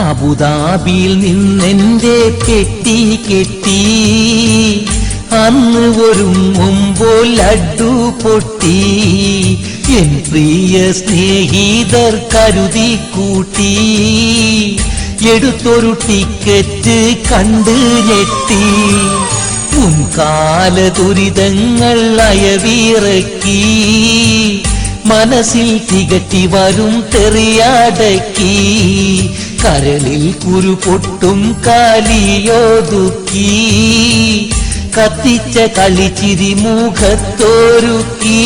അബുദാബിയിൽ നിന്നെന്റെ പെട്ടി കെട്ടി അന്ന് ഒരുങ്ങുമ്പോൾ ലഡ്ഡു പൊട്ടി എൻ പ്രിയ സ്നേഹിതർ കരുതി കൂട്ടി എടുത്തൊരു ടിക്കറ്റ് കണ്ട് ഞെട്ടി മുൻകാല ദുരിതങ്ങൾ അയവിറക്കി മനസ്സിൽ തികട്ടി വരും തെറിയടക്കി കരളിൽ കുരു പൊട്ടും കാലിയൊതുക്കി കത്തിച്ച കളിച്ചിരി മുഖത്തൊരുക്കി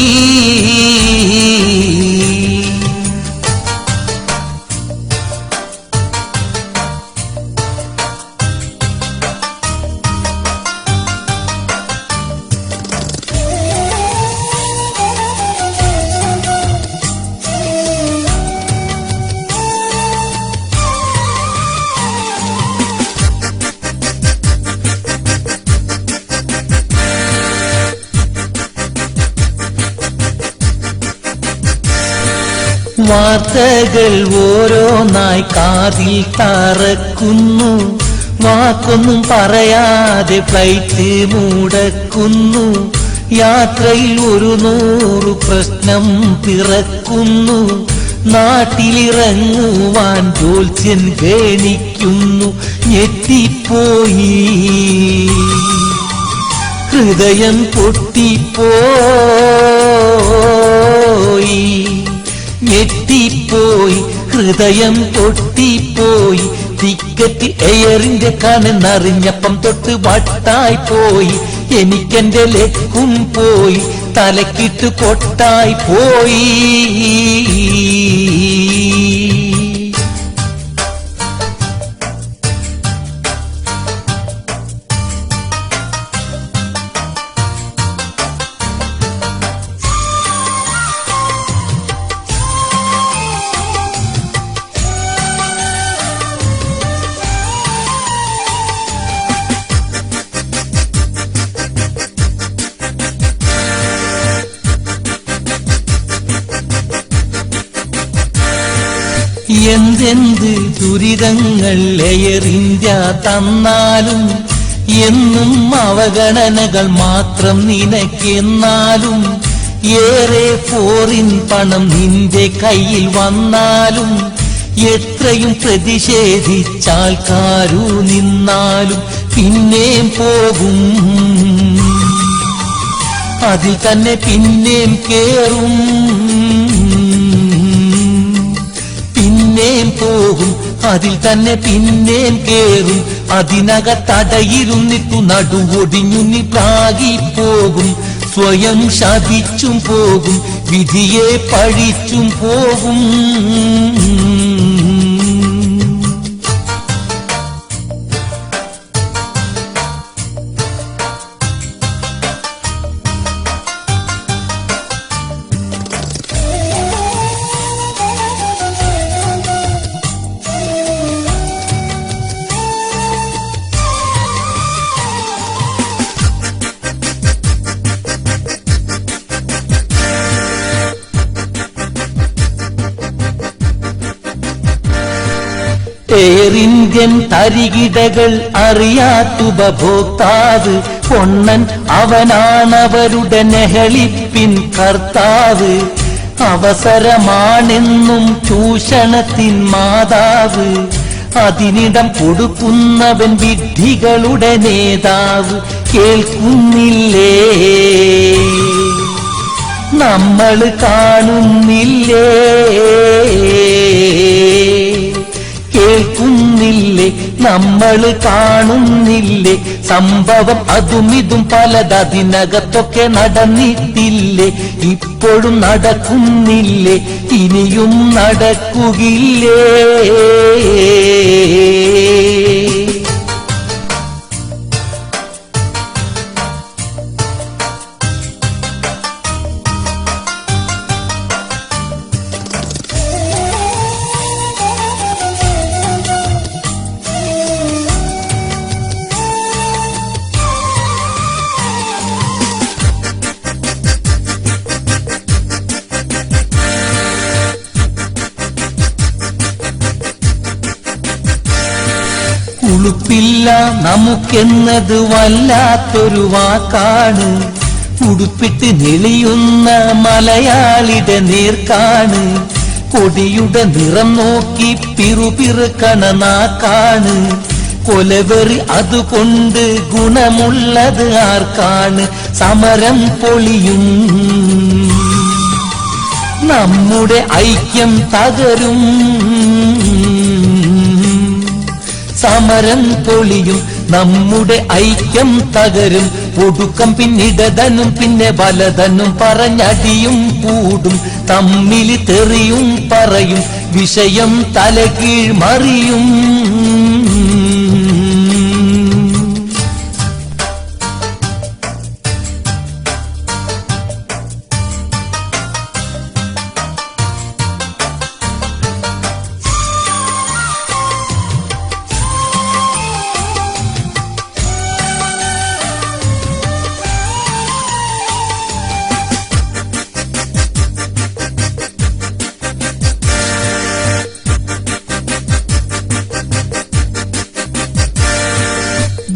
വാർത്തകൾ ഓരോന്നായി കാതിൽ തറക്കുന്നു വാക്കൊന്നും പറയാതെ ഫ്ലൈറ്റ് മുടക്കുന്നു യാത്രയിൽ 100 പ്രശ്നം പിറക്കുന്നു നാട്ടിലിറങ്ങുവാൻ ജോത്സ്യൻ ഗണിക്കുന്നു ഞെട്ടിപ്പോയി ഹൃദയം പൊട്ടിപ്പോയി ഞെട്ടിപ്പോയി ഹൃദയം പൊട്ടിപ്പോയി ടിക്കറ്റ് എയറിന്റെ കണെന്നറിഞ്ഞപ്പം തൊട്ട് വട്ടായി പോയി എനിക്കെന്റെ ലക്കും പോയി തലക്കിട്ട് പൊട്ടായി പോയി എന്തെന്ത് ദുരിതങ്ങൾ എയർ ഇന്ത്യ തന്നാലും എന്നും അവഗണനകൾ മാത്രം നിനക്കെന്നാലും ഏറെ ഫോറിൻ പണം നിന്റെ കയ്യിൽ വന്നാലും എത്രയും പ്രതിഷേധിച്ചാൽക്കാരു നിന്നാലും പിന്നേം പോകും അതിൽ തന്നെ പിന്നേം കേറും പിന്നേം പോകും അതിൽ തന്നെ പിന്നേം കേറും അതിനകത്തടയിരുന്നിട്ടു നടുവൊടിഞ്ഞു പ്രാഗിപ്പോകും സ്വയം ശപിച്ചും പോകും വിധിയെ പഴിച്ചും പോകും എയർ ഇന്ത്യൻ തരികിടകൾ അറിയാത്തുപഭോക്താവ് പൊണ്ണൻ അവനാണവരുടെ നെഹളിപ്പിൻ കർത്താവ് അവസരമാണെന്നും ചൂഷണത്തിൻ മാതാവ് അതിനിടം കൊടുക്കുന്നവൻ വിഡ്ഢികളുടെ നേതാവ് കേൾക്കുന്നില്ലേ നമ്മൾ കാണുന്നില്ലേ കേൾക്കുന്നില്ലേ നമ്മൾ കാണുന്നില്ലേ സംഭവം അതുമിതും പലതതിനകത്തൊക്കെ നടന്നിട്ടില്ലേ ഇപ്പോഴും നടക്കുന്നില്ലേ ഇനിയും നടക്കുകില്ലേ ഉളുപ്പില്ല നമുക്കെന്നത് വല്ലാത്തൊരു വാക്കാണ്. ഉടുപ്പിട്ട് നെളിയുന്ന മലയാളിയുടെ നേർക്കാണ്. കൊടിയുടെ നിറം നോക്കി പിറുപിറുക്കണ നാക്കാണ്. കൊലവെറി അതുകൊണ്ട് ഗുണമുള്ളത് ആർക്കാണ്? സമരം പൊളിയും, നമ്മുടെ ഐക്യം തകരും. സമരം പൊളിയും, നമ്മുടെ ഐക്യം തകരും. ഒടുക്കം പിന്നിടതനും പിന്നെ വലതനും പറഞ്ഞടിയും കൂടും. തമ്മിൽ തെറിയും പറയും, വിഷയം തലകീഴ് മറിയും.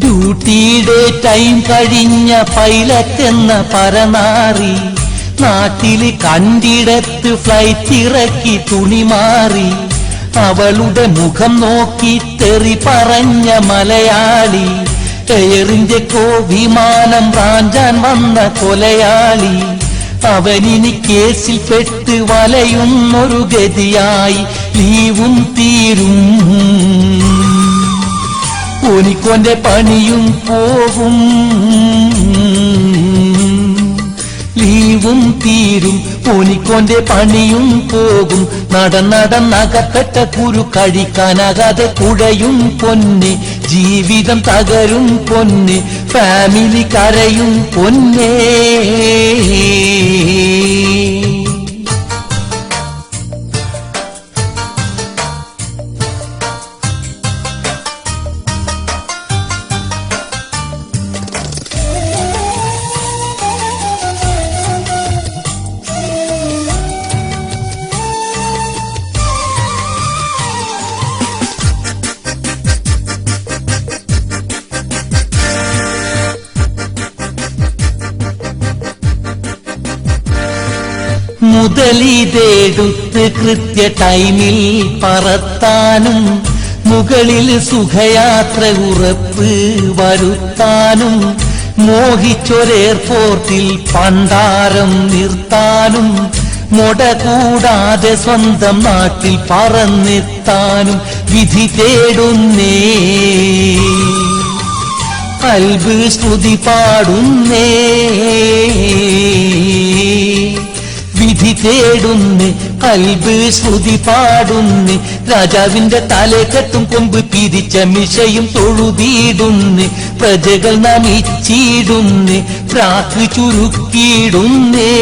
ഡ്യൂട്ടിയുടെ ടൈം കഴിഞ്ഞ പൈലറ്റ് എന്ന പരനാറി നാട്ടില് കണ്ടിടത്ത് ഫ്ലൈറ്റ് ഇറക്കി തുണി മാറി. അവളുടെ മുഖം നോക്കി തെറി പറഞ്ഞ മലയാളി, എയർ ഇന്ത്യക്കോ വിമാനം റാഞ്ചാൻ വന്ന കൊലയാളി. അവനിനി കേസിൽ പെട്ട് വലയുന്നൊരു ഗതിയായി. ലീവും തീരും, ഓനിക്കോന്റെ പണിയും പോകും. ലീവും തീരും, ഓനിക്കോന്റെ പണിയും പോകും. നടന്നകപ്പെട്ട കുരു കഴിക്കാനാകാതെ കുഴയും പൊന്നെ. ജീവിതം തകരും പൊന്നെ, ഫാമിലി കരയും പൊന്നേ. മുതലിതെടുത്ത് കൃത്യ ടൈമിൽ പറത്താനും, മുകളിൽ സുഖയാത്ര ഉറപ്പ് വരുത്താനും, മോഹിച്ചൊരെയർപോർട്ടിൽ പണ്ടാരം നിർത്താനും, മുട കൂടാതെ സ്വന്തം നാട്ടിൽ പറന്നെത്താനും വിധി തേടുന്നേ. കൽബ് സ്തുതി പാടുന്നേ, വിധി തേടുന്ന്. കൽബ് ശ്രുതി പാടുന്ന്, രാജാവിന്റെ തലക്കെട്ടും കൊമ്പ് പിരിച്ച മിഷയും തൊഴുതിയിടുന്ന്. പ്രജകൾ നമിച്ചിടുന്ന്, പ്രാർത്ഥി ചുരുക്കിയിടുന്നേ.